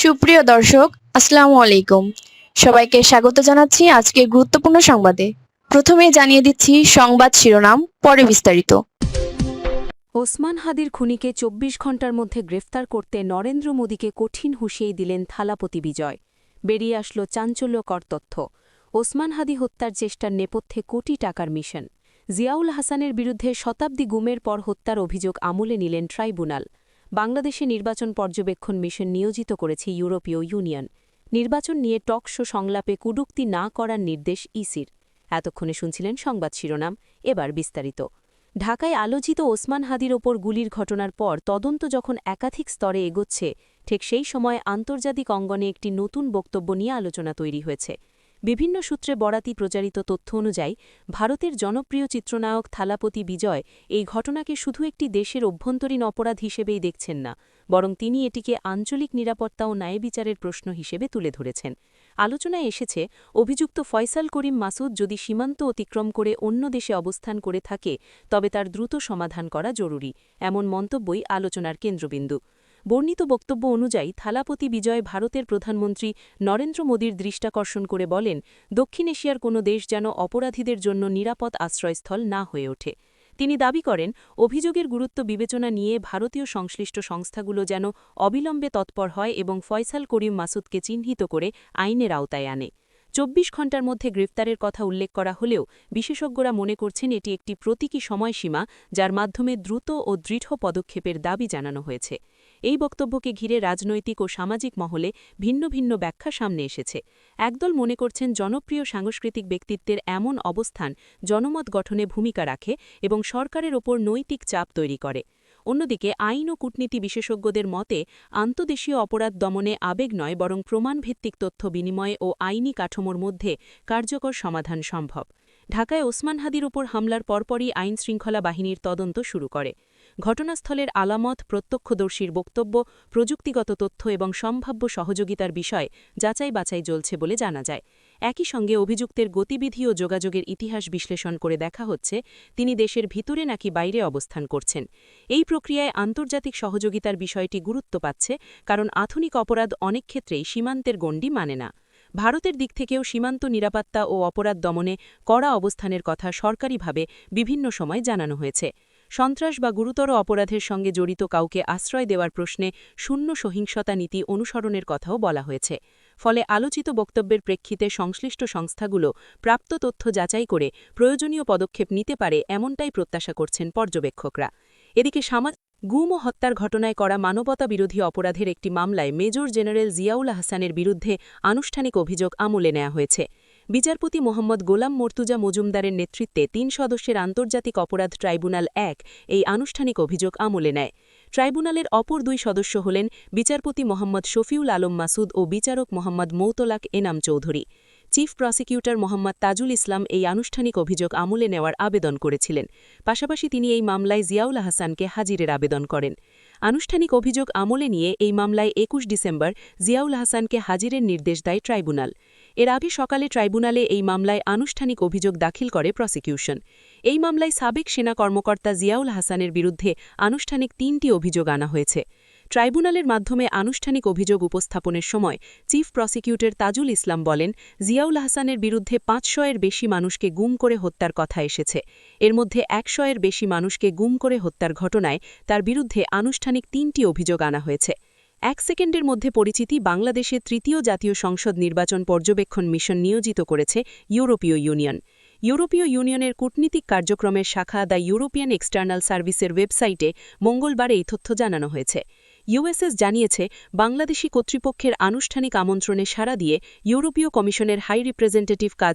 সুপ্রিয় দর্শক, আসসালামু আলাইকুম। সবাইকে স্বাগত জানাচ্ছি আজকের গুরুত্বপূর্ণ সংবাদে। প্রথমেই জানিয়ে দিচ্ছি সংবাদ শিরোনাম, পরে বিস্তারিত। ওসমান হাদির খুনিকে ২৪ ঘণ্টার মধ্যে গ্রেফতার করতে নরেন্দ্র মোদীকে কঠিন হুঁশিয়ারি দিলেন থালাপতি বিজয়। বেরিয়ে আসল চাঞ্চল্যকর তথ্য। ওসমান হাদি হত্যার চেষ্টার নেপথ্যে কোটি টাকার মিশন। জিয়াউল হাসানের বিরুদ্ধে শতাব্দী গুমের পর হত্যার অভিযোগ আমলে নিলেন ট্রাইব্যুনাল। বাংলাদেশে নির্বাচন পর্যবেক্ষণ মিশন নিয়োজিত করেছে ইউরোপীয় ইউনিয়ন। নির্বাচন নিয়ে টক শো সংলাপে কটূক্তি না করার নির্দেশ ইসির। এতক্ষণে শুনছিলেন সংবাদ শিরোনাম, এবার বিস্তারিত। ঢাকায় আলোচিত ওসমান হাদির ওপর গুলির ঘটনার পর তদন্ত যখন একাধিক স্তরে এগোচ্ছে, ঠিক সেই সময় আন্তর্জাতিক অঙ্গনে একটি নতুন বক্তব্য নিয়ে আলোচনা তৈরি হয়েছে। বিভিন্ন সূত্রে বরাতি প্রচারিত তথ্য অনুযায়ী ভারতের জনপ্রিয় চিত্রনায়ক থালাপতি বিজয় এই ঘটনাকে শুধু একটি দেশের অভ্যন্তরীণ অপরাধ হিসেবেই দেখছেন না, বরং তিনি এটিকে আঞ্চলিক নিরাপত্তা ও ন্যায়বিচারের প্রশ্ন হিসেবে তুলে ধরেছেন। আলোচনায় এসেছে, অভিযুক্ত ফয়সাল করিম মাসুদ যদি সীমান্ত অতিক্রম করে অন্য দেশে অবস্থান করে থাকে তবে তার দ্রুত সমাধান করা জরুরি, এমন মন্তব্যই আলোচনার কেন্দ্রবিন্দু। বর্ণিত বক্তব্য অনুযায়ী থালাপতি বিজয় ভারতের প্রধানমন্ত্রী নরেন্দ্র মোদীর দৃষ্টাকর্ষণ করে বলেন, দক্ষিণ এশিয়ার কোনো দেশ যেন অপরাধীদের জন্য নিরাপদ আশ্রয়স্থল না হয়ে ওঠে। তিনি দাবি করেন, অভিযোগের গুরুত্ব বিবেচনা নিয়ে ভারতীয় সংশ্লিষ্ট সংস্থাগুলো যেন অবিলম্বে তৎপর হয় এবং ফয়সাল করিম মাসুদকে চিহ্নিত করে আইনের আওতায় আনে। ২৪ ঘণ্টার মধ্যে গ্রেফতারের কথা উল্লেখ করা হলেও বিশেষজ্ঞরা মনে করছেন এটি একটি প্রতীকী সময়সীমা, যার মাধ্যমে দ্রুত ও দৃঢ় পদক্ষেপের দাবি জানানো হয়েছে। এই বক্তব্যকে ঘিরে রাজনৈতিক ও সামাজিক মহলে ভিন্ন ভিন্ন ব্যাখ্যা সামনে এসেছে। একদল মনে করছেন জনপ্রিয় সাংস্কৃতিক ব্যক্তিত্বের এমন অবস্থান জনমত গঠনে ভূমিকা রাখে এবং সরকারের ওপর নৈতিক চাপ তৈরি করে। অন্যদিকে আইন ও কূটনীতি বিশেষজ্ঞদের মতে আন্তদেশীয় অপরাধ দমনে আবেগ নয় বরং প্রমাণভিত্তিক তথ্য বিনিময় ও আইনি কাঠামোর মধ্যে কার্যকর সমাধান সম্ভব। ঢাকায় ওসমান হাদির ওপর হামলার পরপরই আইনশৃঙ্খলা বাহিনীর তদন্ত শুরু করে। ঘটনাস্থলের আলামত, প্রত্যক্ষদর্শীর বক্তব্য, প্রযুক্তিগত তথ্য এবং সম্ভাব্য সহযোগিতার বিষয় যাচাই বাছাই চলছে বলে জানা যায়। একই সঙ্গে অভিযুক্তের গতিবিধি ও যোগাযোগের ইতিহাস বিশ্লেষণ করে দেখা হচ্ছে তিনি দেশের ভিতরে নাকি বাইরে অবস্থান করছেন। এই প্রক্রিয়ায় আন্তর্জাতিক সহযোগিতার বিষয়টি গুরুত্ব পাচ্ছে, কারণ আধুনিক অপরাধ অনেক ক্ষেত্রেই সীমান্তের গণ্ডি মানে না। ভারতের দিক থেকেও সীমান্ত নিরাপত্তা ও অপরাধ দমনে কড়া অবস্থানের কথা সরকারিভাবে বিভিন্ন সময় জানানো হয়েছে। সন্ত্রাস বা গুরুতর অপরাধের সঙ্গে জড়িত কাউকে আশ্রয় দেওয়ার প্রশ্নে শূন্য সহিংসতা নীতি অনুসরণের কথাও বলা হয়েছে। ফলে আলোচিত বক্তব্যের প্রেক্ষিতে সংশ্লিষ্ট সংস্থাগুলো প্রাপ্ত তথ্য যাচাই করে প্রয়োজনীয় পদক্ষেপ নিতে পারে, এমনটাই প্রত্যাশা করছেন পর্যবেক্ষকরা। এদিকে গুম ও হত্যার ঘটনায় করা মানবতা বিরোধী অপরাধের একটি মামলায় মেজর জেনারেল জিয়াউল হাসানের বিরুদ্ধে আনুষ্ঠানিক অভিযোগ আমলে নেওয়া হয়েছে। বিচারপতি মোহাম্মদ গোলাম মর্তুজা মজুমদারের নেতৃত্বে ৩ সদস্যের আন্তর্জাতিক অপরাধ ট্রাইব্যুনাল ১ এই আনুষ্ঠানিক অভিযোগ আমলে নেয়। ট্রাইব্যুনালের অপর ২ সদস্য হলেন বিচারপতি মোহাম্মদ শফিউল আলম মাসুদ ও বিচারক মোহাম্মদ মৌতলাক এনাম চৌধুরী। চিফ প্রসিকিউটর মোহাম্মদ তাজুল ইসলাম এই আনুষ্ঠানিক অভিযোগ আমলে নেওয়ার আবেদন করেছিলেন। পাশাপাশি তিনি এই মামলায় জিয়াউল হাসানকে হাজিরের আবেদন করেন। আনুষ্ঠানিক অভিযোগ আমলে নিয়ে এই মামলায় ২১ ডিসেম্বর জিয়াউল হাসানকে হাজিরের নির্দেশ দেয় ট্রাইব্যুনাল। এর আগে সকালে ট্রাইব্যুনালে এই মামলায় আনুষ্ঠানিক অভিযোগ দাখিল করে প্রসিকিউশন। এই মামলায় সাবেক সেনা কর্মকর্তা জিয়াউল হাসানের বিরুদ্ধে আনুষ্ঠানিক ৩টি অভিযোগ আনা হয়েছে। ট্রাইব্যুনালের মাধ্যমে আনুষ্ঠানিক অভিযোগ উপস্থাপনের সময় চিফ প্রসিকিউটর তাজুল ইসলাম বলেন, জিয়াউল হাসানের বিরুদ্ধে ৫০০-এর বেশি মানুষকে গুম করে হত্যার কথা এসেছে। এর মধ্যে ১০০-এর বেশি মানুষকে গুম করে হত্যার ঘটনায় তার বিরুদ্ধে আনুষ্ঠানিক ৩টি অভিযোগ আনা হয়েছে। ১ সেকেন্ডের মধ্যে পরিচিতি বাংলাদেশে তৃতীয় জাতীয় সংসদ নির্বাচন পর্যবেক্ষণ মিশন নিয়োজিত করেছে ইউরোপীয় ইউনিয়ন। ইউরোপীয় ইউনিয়নের কূটনীতিক কার্যক্রমের শাখা দ্য ইউরোপিয়ান এক্সটার্নাল সার্ভিসের ওয়েবসাইটে মঙ্গলবার এই তথ্য জানানো হয়েছে। ইউএসএস জানিয়েছে, বাংলাদেশি কর্তৃপক্ষের আনুষ্ঠানিক আমন্ত্রণে সাড়া দিয়ে ইউরোপীয় কমিশনের হাই রিপ্রেজেন্টেটিভ কাজ